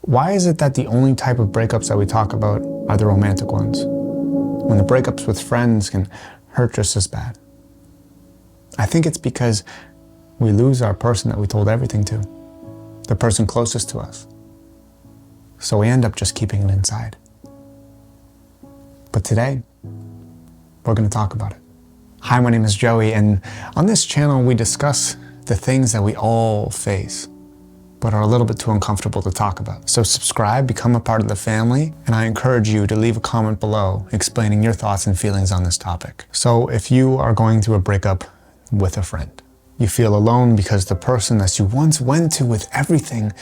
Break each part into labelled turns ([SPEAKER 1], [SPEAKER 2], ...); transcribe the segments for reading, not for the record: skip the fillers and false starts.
[SPEAKER 1] Why is it that the only type of breakups that we talk about are the romantic ones, when the breakups with friends can hurt just as bad? I think it's because we lose our person that we told everything to, the person closest to us. So we end up just keeping it inside. But today, we're going to talk about it. Hi, my name is Joey, and on this channel we discuss the things that we all face, but are a little bit too uncomfortable to talk about. So subscribe, become a part of the family, and I encourage you to leave a comment below explaining your thoughts and feelings on this topic. So if you are going through a breakup with a friend, you feel alone because the person that you once went to with everything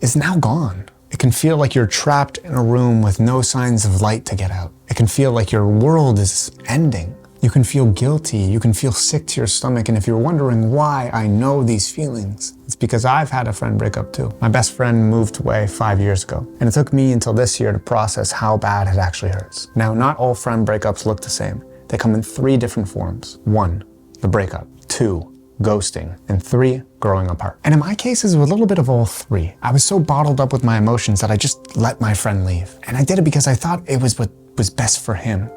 [SPEAKER 1] is now gone. It can feel like you're trapped in a room with no signs of light to get out. It can feel like your world is ending. You can feel guilty, you can feel sick to your stomach, and if you're wondering why I know these feelings, it's because I've had a friend break up too. My best friend moved away 5 years ago, and it took me until this year to process how bad it actually hurts. Now, not all friend breakups look the same. They come in 3 different forms. 1, the breakup. 2, ghosting. And 3, growing apart. And in my case, it was a little bit of all 3. I was so bottled up with my emotions that I just let my friend leave. And I did it because I thought it was what was best for him.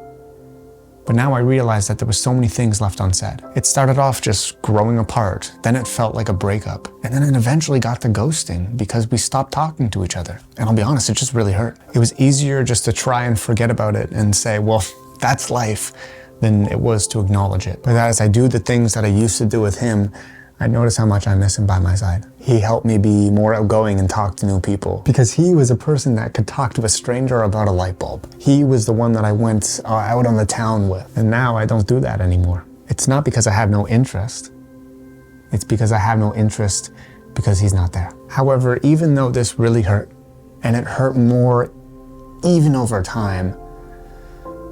[SPEAKER 1] But now I realized that there were so many things left unsaid. It started off just growing apart, then it felt like a breakup, and then it eventually got to ghosting because we stopped talking to each other. And I'll be honest, it just really hurt. It was easier just to try and forget about it and say, well, that's life, than it was to acknowledge it. But as I do the things that I used to do with him, I notice how much I miss him by my side. He helped me be more outgoing and talk to new people because he was a person that could talk to a stranger about a light bulb. He was the one that I went out on the town with, and now I don't do that anymore. It's not because I have no interest. It's because I have no interest because he's not there. However, even though this really hurt, and it hurt more even over time,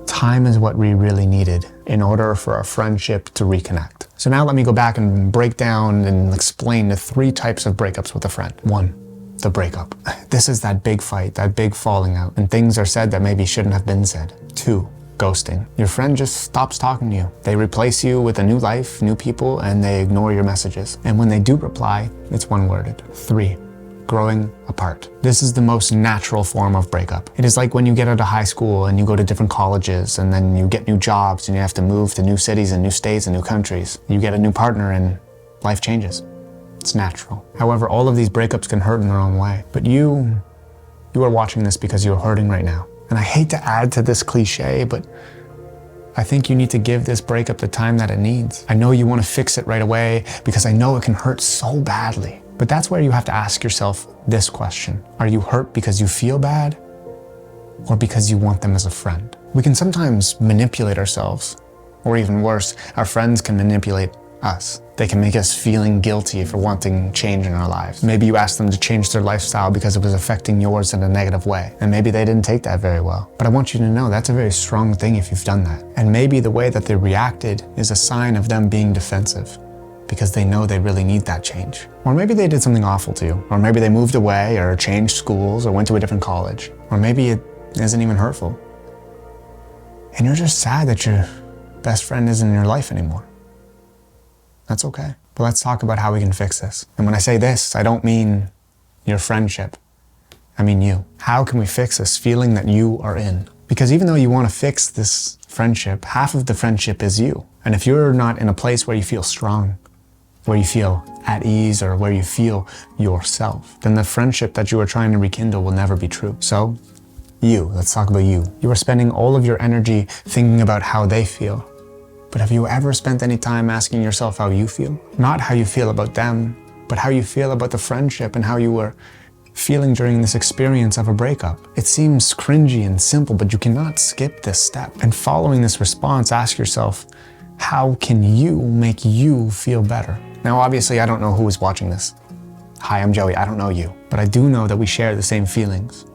[SPEAKER 1] time is what we really needed in order for our friendship to reconnect. So now let me go back and break down and explain the 3 types of breakups with a friend. 1, the breakup. This is that big fight, that big falling out, and things are said that maybe shouldn't have been said. 2, ghosting. Your friend just stops talking to you. They replace you with a new life, new people, and they ignore your messages. And when they do reply, it's one-worded. 3, growing apart. This is the most natural form of breakup. It is like when you get out of high school and you go to different colleges and then you get new jobs and you have to move to new cities and new states and new countries. You get a new partner and life changes. It's natural. However, all of these breakups can hurt in their own way. But you are watching this because you're hurting right now. And I hate to add to this cliche, but I think you need to give this breakup the time that it needs. I know you want to fix it right away because I know it can hurt so badly. But that's where you have to ask yourself this question. Are you hurt because you feel bad or because you want them as a friend? We can sometimes manipulate ourselves, or even worse, our friends can manipulate us. They can make us feeling guilty for wanting change in our lives. Maybe you asked them to change their lifestyle because it was affecting yours in a negative way, and maybe they didn't take that very well. But I want you to know that's a very strong thing if you've done that. And maybe the way that they reacted is a sign of them being defensive, because they know they really need that change. Or maybe they did something awful to you, or maybe they moved away or changed schools or went to a different college, or maybe it isn't even hurtful. And you're just sad that your best friend isn't in your life anymore. That's okay. But let's talk about how we can fix this. And when I say this, I don't mean your friendship. I mean you. How can we fix this feeling that you are in? Because even though you want to fix this friendship, half of the friendship is you. And if you're not in a place where you feel strong, where you feel at ease, or where you feel yourself, then the friendship that you are trying to rekindle will never be true. So, let's talk about you. You are spending all of your energy thinking about how they feel. But have you ever spent any time asking yourself how you feel? Not how you feel about them, but how you feel about the friendship and how you were feeling during this experience of a breakup. It seems cringy and simple, but you cannot skip this step. And following this response, ask yourself, how can you make you feel better? Now, obviously, I don't know who is watching this. Hi, I'm Joey, I don't know you. But I do know that we share the same feelings.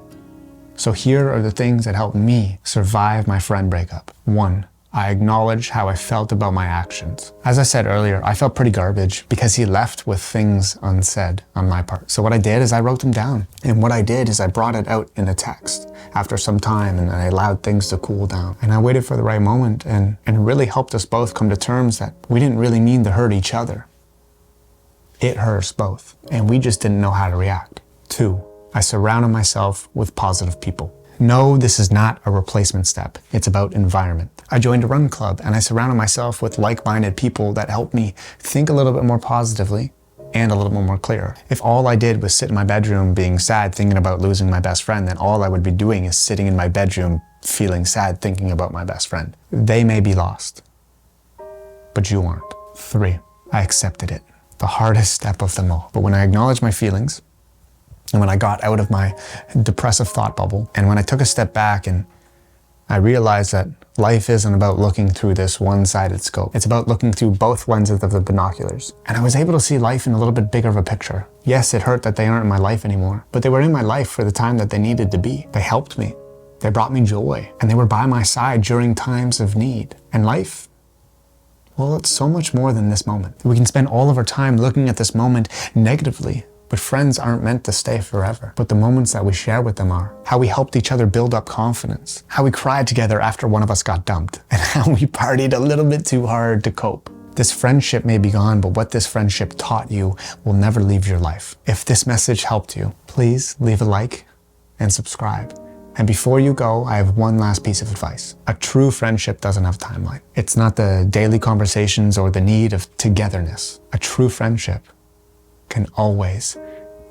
[SPEAKER 1] So here are the things that helped me survive my friend breakup. 1, I acknowledge how I felt about my actions. As I said earlier, I felt pretty garbage because he left with things unsaid on my part. So what I did is I wrote them down. And what I did is I brought it out in a text after some time, and I allowed things to cool down. And I waited for the right moment, and it really helped us both come to terms that we didn't really mean to hurt each other. It hurt us both, and we just didn't know how to react. 2, I surrounded myself with positive people. No, this is not a replacement step. It's about environment. I joined a run club and I surrounded myself with like-minded people that helped me think a little bit more positively and a little bit more clear. If all I did was sit in my bedroom being sad, thinking about losing my best friend, then all I would be doing is sitting in my bedroom feeling sad, thinking about my best friend. They may be lost, but you aren't. 3, I accepted it. The hardest step of them all. But when I acknowledged my feelings, and when I got out of my depressive thought bubble, and when I took a step back and I realized that life isn't about looking through this one-sided scope. It's about looking through both lenses of the binoculars. And I was able to see life in a little bit bigger of a picture. Yes, it hurt that they aren't in my life anymore, but they were in my life for the time that they needed to be. They helped me. They brought me joy, and they were by my side during times of need. And life, well, it's so much more than this moment. We can spend all of our time looking at this moment negatively, but friends aren't meant to stay forever. But the moments that we share with them are. How we helped each other build up confidence. How we cried together after one of us got dumped. And how we partied a little bit too hard to cope. This friendship may be gone, but what this friendship taught you will never leave your life. If this message helped you, please leave a like and subscribe. And before you go, I have one last piece of advice. A true friendship doesn't have a timeline. It's not the daily conversations or the need of togetherness. A true friendship can always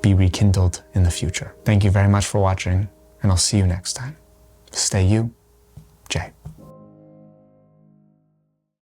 [SPEAKER 1] be rekindled in the future. Thank you very much for watching, and I'll see you next time. Stay you, Jay.